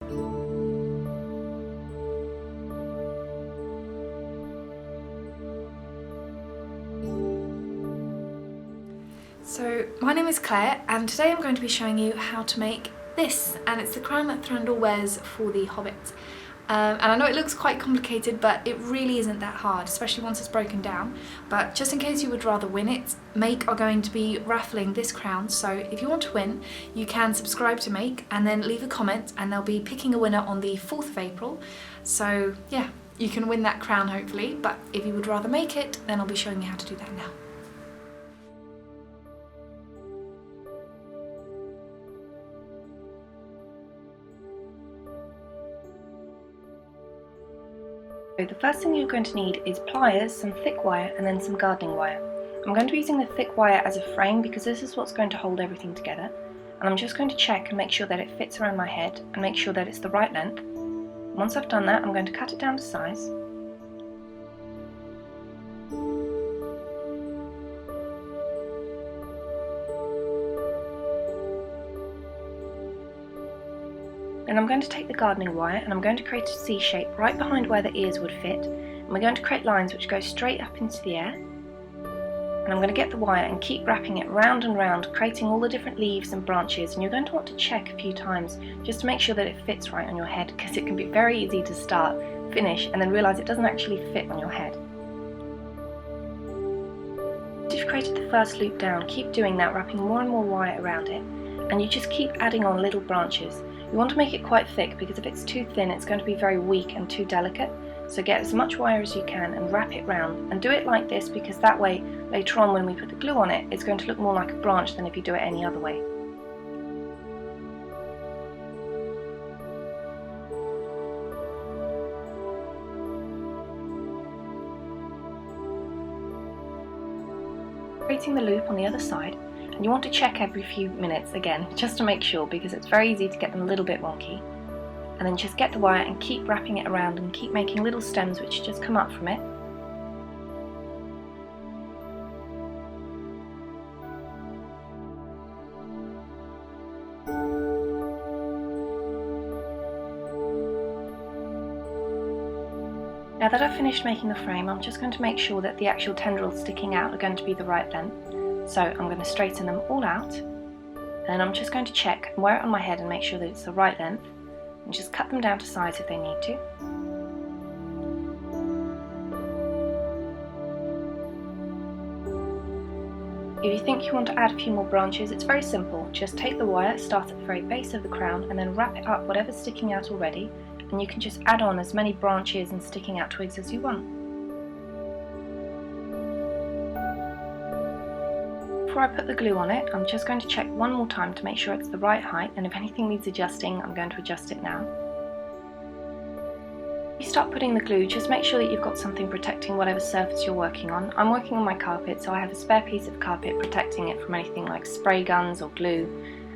So my name is Claire and today I'm going to be showing you how to make this, and it's the crown that Thranduil wears for the Hobbit. And I know it looks quite complicated, but it really isn't that hard, especially once it's broken down. But just in case you would rather win it, Make are going to be raffling this crown, so if you want to win, you can subscribe to Make and then leave a comment, and they'll be picking a winner on the 4th of April. So yeah, you can win that crown hopefully, but if you would rather make it, then I'll be showing you how to do that now. So the first thing you're going to need is pliers, some thick wire and then some gardening wire. I'm going to be using the thick wire as a frame because this is what's going to hold everything together, and I'm just going to check and make sure that it fits around my head and make sure that it's the right length. Once I've done that, I'm going to cut it down to size. Then I'm going to take the gardening wire and I'm going to create a C shape right behind where the ears would fit, and we're going to create lines which go straight up into the air. And I'm going to get the wire and keep wrapping it round and round, creating all the different leaves and branches, and you're going to want to check a few times just to make sure that it fits right on your head, because it can be very easy to start, finish and then realise it doesn't actually fit on your head. Once you've created the first loop down, keep doing that, wrapping more and more wire around it, and you just keep adding on little branches. You want to make it quite thick because if it's too thin it's going to be very weak and too delicate, so get as much wire as you can and wrap it round, and do it like this because that way later on when we put the glue on it, it's going to look more like a branch than if you do it any other way. Creating the loop on the other side, and you want to check every few minutes again just to make sure, because it's very easy to get them a little bit wonky. And then just get the wire and keep wrapping it around and keep making little stems which just come up from it. Now that I've finished making the frame, I'm just going to make sure that the actual tendrils sticking out are going to be the right length. So I'm going to straighten them all out, and I'm just going to check and wear it on my head and make sure that it's the right length, and just cut them down to size if they need to. If you think you want to add a few more branches, it's very simple. Just take the wire, start at the very base of the crown, and then wrap it up whatever's sticking out already, and you can just add on as many branches and sticking out twigs as you want. Before I put the glue on it, I'm just going to check one more time to make sure it's the right height, and if anything needs adjusting, I'm going to adjust it now. If you start putting the glue, just make sure that you've got something protecting whatever surface you're working on. I'm working on my carpet, so I have a spare piece of carpet protecting it from anything like spray guns or glue,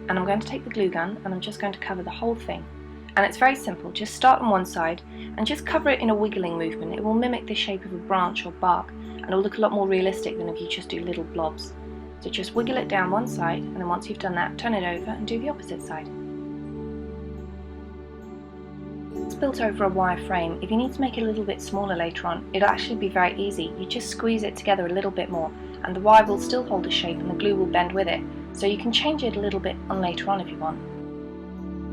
and I'm going to take the glue gun and I'm just going to cover the whole thing. And it's very simple, just start on one side and just cover it in a wiggling movement. It will mimic the shape of a branch or bark, and it'll look a lot more realistic than if you just do little blobs. So just wiggle it down one side, and then once you've done that, turn it over and do the opposite side. It's built over a wire frame. If you need to make it a little bit smaller later on, it'll actually be very easy. You just squeeze it together a little bit more, and the wire will still hold the shape and the glue will bend with it. So you can change it a little bit on later on if you want.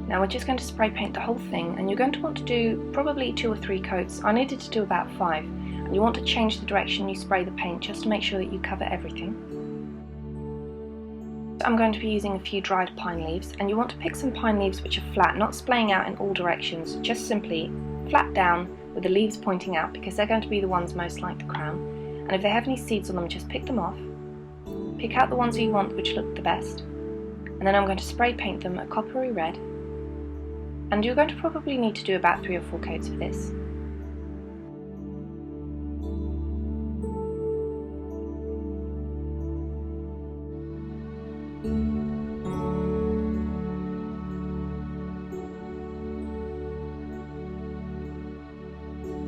Now we're just going to spray paint the whole thing, and you're going to want to do probably 2 or 3 coats. I needed to do about 5, and you want to change the direction you spray the paint just to make sure that you cover everything. I'm going to be using a few dried pine leaves, and you want to pick some pine leaves which are flat, not splaying out in all directions, just simply flat down with the leaves pointing out, because they're going to be the ones most like the crown. And if they have any seeds on them, just pick them off. Pick out the ones you want which look the best, and then I'm going to spray paint them a coppery red, and you're going to probably need to do about 3 or 4 coats of this.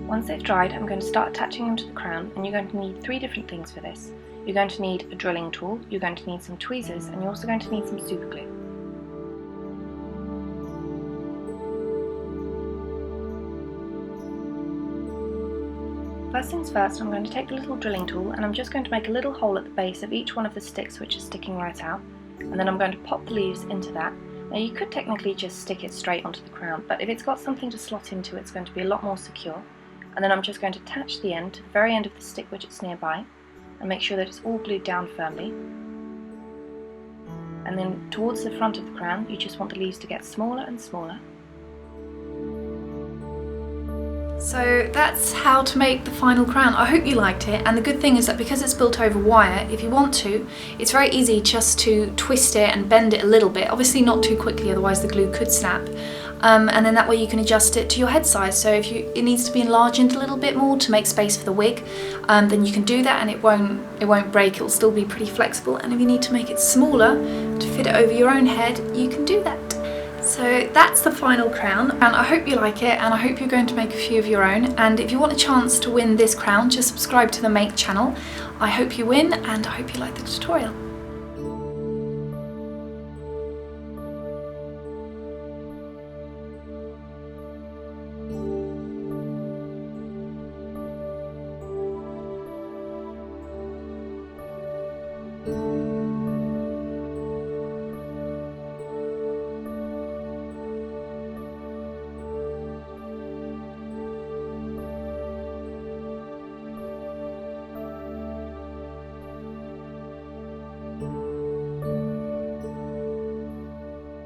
Once they've dried, I'm going to start attaching them to the crown, and you're going to need 3 different things for this. You're going to need a drilling tool, you're going to need some tweezers, and you're also going to need some super glue. First things first, I'm going to take the little drilling tool and I'm just going to make a little hole at the base of each one of the sticks which are sticking right out, and then I'm going to pop the leaves into that. Now you could technically just stick it straight onto the crown, but if it's got something to slot into, it's going to be a lot more secure. And then I'm just going to attach the end to the very end of the stick which it's nearby and make sure that it's all glued down firmly. And then towards the front of the crown, you just want the leaves to get smaller and smaller. So that's how to make the final crown. I hope you liked it, and the good thing is that because it's built over wire, if you want to, it's very easy just to twist it and bend it a little bit, obviously not too quickly, otherwise the glue could snap. And then that way you can adjust it to your head size. So if it needs to be enlarged a little bit more to make space for the wig, then you can do that and it won't break, it'll still be pretty flexible. And if you need to make it smaller to fit it over your own head, you can do that. So that's the final crown, and I hope you like it, and I hope you're going to make a few of your own. And if you want a chance to win this crown, just subscribe to the Make channel. I hope you win, and I hope you like the tutorial.